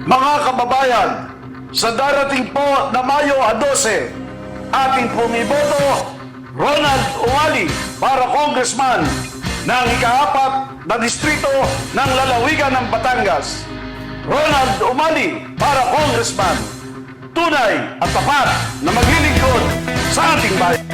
Mga kababayan, sa darating po na Mayo 12, ating pong iboto Ronald Umali para congressman ng ika-4 na distrito ng lalawigan ng Batangas. Ronald Umali para congressman. Tunay at tapat na maglilingkod sa ating bayan.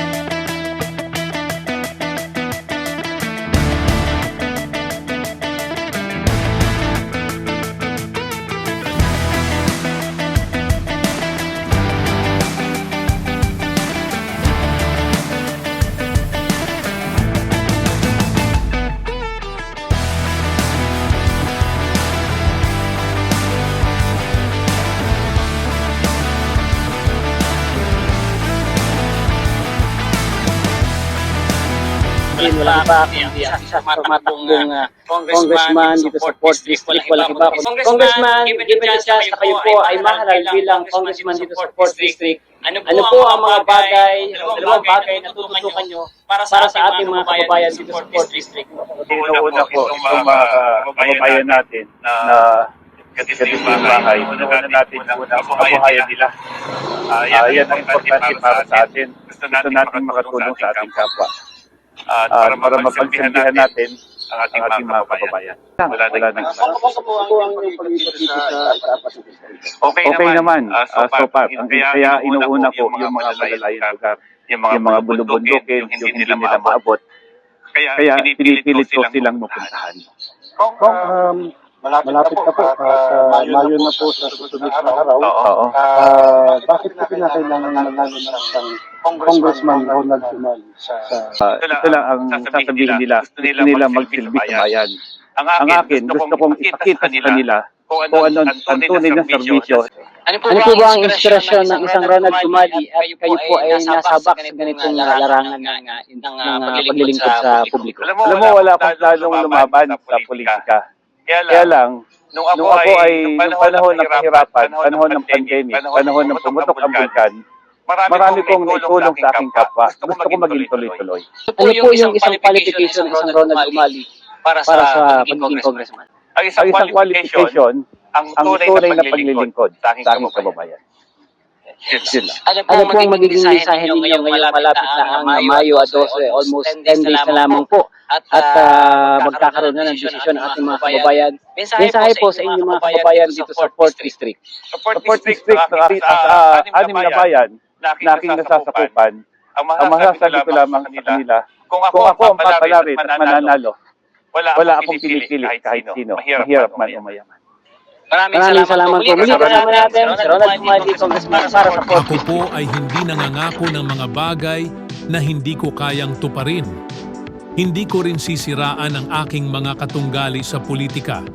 Walang iba kundi ang isa sa tumatakbong congressman dito sa 4th District. Walang iba kundi Congressman, given the chance na kayo po ay mahalal bilang congressman dito sa 4th District, ano po ang mga dalawang bagay na tututukan nyo para sa ating mga kababayan dito sa 4th District? Una po, itong mga kababayan natin na katiting bahay, una natin yung kabuhayan nila. Yan ang importante para sa atin. Gusto natin makatulong sa ating kapwa. Para mapagsabihan natin ang ating mga kababayan. Wala nang okay naman. So far, kaya inuuna ko yung mga malalayong lugar, yung mga bulubundukin, yung hindi nila maabot. Kaya pinipilit ko silang mapuntahan. Malapit na po, Mayo na po sa susunod na araw. Bakit po kinakailangan manalo ng isang Congressman Ronald Umali? Ito lang ang sasabihin nila. Gusto nila magsilbi sa bayan. Ang akin, gusto kong ipakita sa kanila kung ano ang tunay ng serbisyo. Ano po ba ang inspirasyon ng isang Ronald Umali at kayo po ay nasabak sa ganitong larangan ng paglilingkod sa publiko? Alam mo, wala akong planong lumaban sa politika. Kaya lang, nung ako ay nung panahon ng kahirapan, panahon ng pandemic, panahon ng pumutok ang bulkan, marami kong naitulong sa aking kapwa. Gusto ko maging tuloy-tuloy. Ano po yung isang qualification ng isang Ronald Umali para sa pagiging congressman? Ang isang qualification, ang tunay na paglilingkod sa aking kababayan. Ano po ang magiging mensahe ninyo ngayong malapit na ang Mayo 12, almost 10 days na lamang po, at magkakaroon na ng desisyon ng ating mga kababayan? Mensahe po sa inyong mga kababayan dito sa 4th District. Sa 4th District, sa 6 na bayan na aking nasasakupan, ang masasabi ko lamang sa kanila, kung ako ang papalarin at mananalo, wala akong pinipili kahit sino, mahirap man o mayaman. Maraming salamat po. Muli kasama natin si Ronald Umali, congressman para sa 4th Ako po ay hindi nangangako ng mga bagay na hindi ko kayang tuparin. Hindi ko rin sisiraan ang aking mga katunggali sa politika,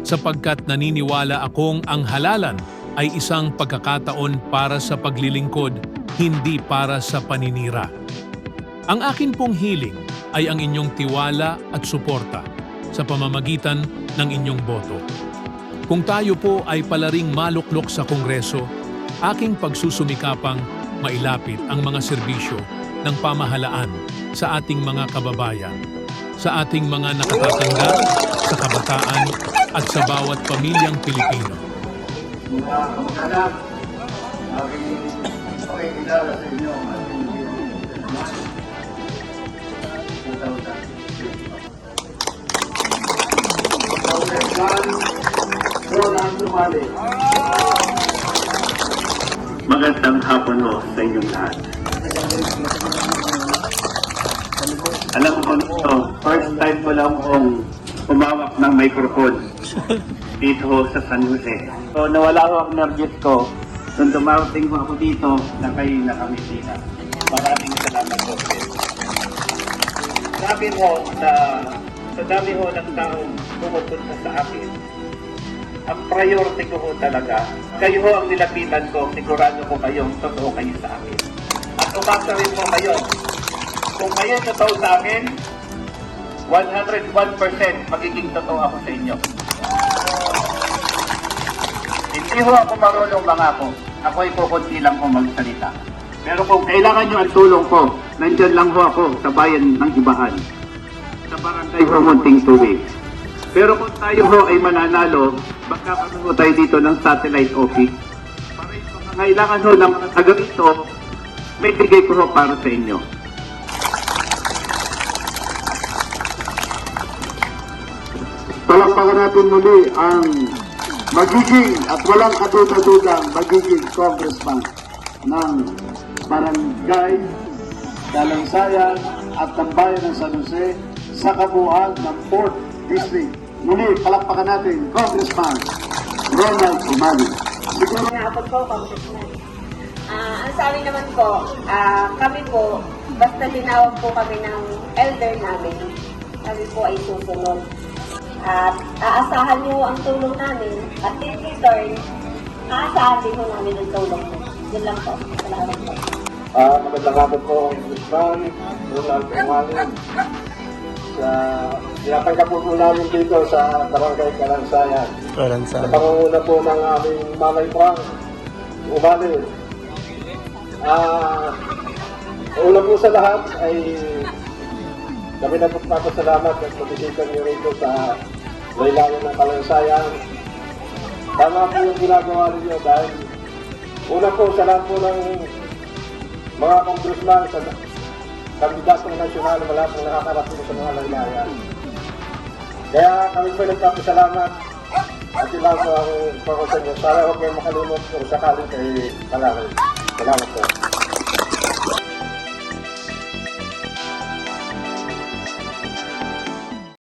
sapagkat naniniwala akong ang halalan ay isang pagkakataon para sa paglilingkod, hindi para sa paninira. Ang akin pong hiling ay ang inyong tiwala at suporta sa pamamagitan ng inyong boto. Kung tayo po ay palaring maluklok sa Kongreso, aking pagsusumikapang mailapit ang mga serbisyo ng pamahalaan sa ating mga kababayan, sa ating mga nakatatanda, sa kabataan at sa bawat pamilyang Pilipino. Magandang hapon ho sa inyong lahat. Alam ko ito, first time ko lang kong umawak ng microphone dito ho sa San Jose. So nawala ho ang nervous ko nung dumarating ho ako dito na kayo nakamitina. Maraming salamat po. Sabi ho sa dami ho ng taong pumupunta sa akin, ang priority ko ho talaga, kayo ho ang nilapitan ko, sigurado ko kayong totoo kayo sa akin. At umasa rin po kayo, kung kayo totoo sa akin, 101% magiging totoo ako sa inyo. Hindi ho ako marunong mangako, ako ay kukunti lang po magsalita. Pero kung kailangan nyo ang tulong ko, nandyan lang ho ako sa bayan ng Ibahan, sa barangay Humunting Tubig. Pero kung tayo ho ay mananalo, magkakaroon ho tayo dito ng satellite office. Para yung mga kailangan ho ng mga taga rito, may bigay ko ho para sa inyo. Palakpakan natin muli ang magiging at walang kaduda-dudang magiging congressman ng barangay Dalansayan at ng bayan ng San Jose sa kabuuan ng 4th District. Muli, palakpakan natin, Congressman Ronald Umali. Siguro Hapon po, Congressman. Ang sa amin naman po, kami po, basta tinawag po kami ng elder namin, kami po ay susunod. At aasahan niyo ang tulong namin at in return, aasahan din po namin ang tulong niyo. Yun lang po. Salamat po. magandang hapon po, Congressman Ronald Umali. Tinatanggap po namin dito sa Barangay Dalansayan. Sa pangunguna po ng aming Malay Frank Umali. Una po sa lahat ay kami na magpapasalamat at pagbisita niyo rito sa laylayan ng Dalansayan. Tama po yung ginagawa niyo dahil una po sa lahat po ng mga congressman sa kandidatong nasyonal, wala pong nakakarating sa mga laylayan. Kaya kami po nagpapasalamat at ilang po ang pagkakas niyo. Sana huwag kayong makalimot kung sakaling kay Talalay. Salamat po.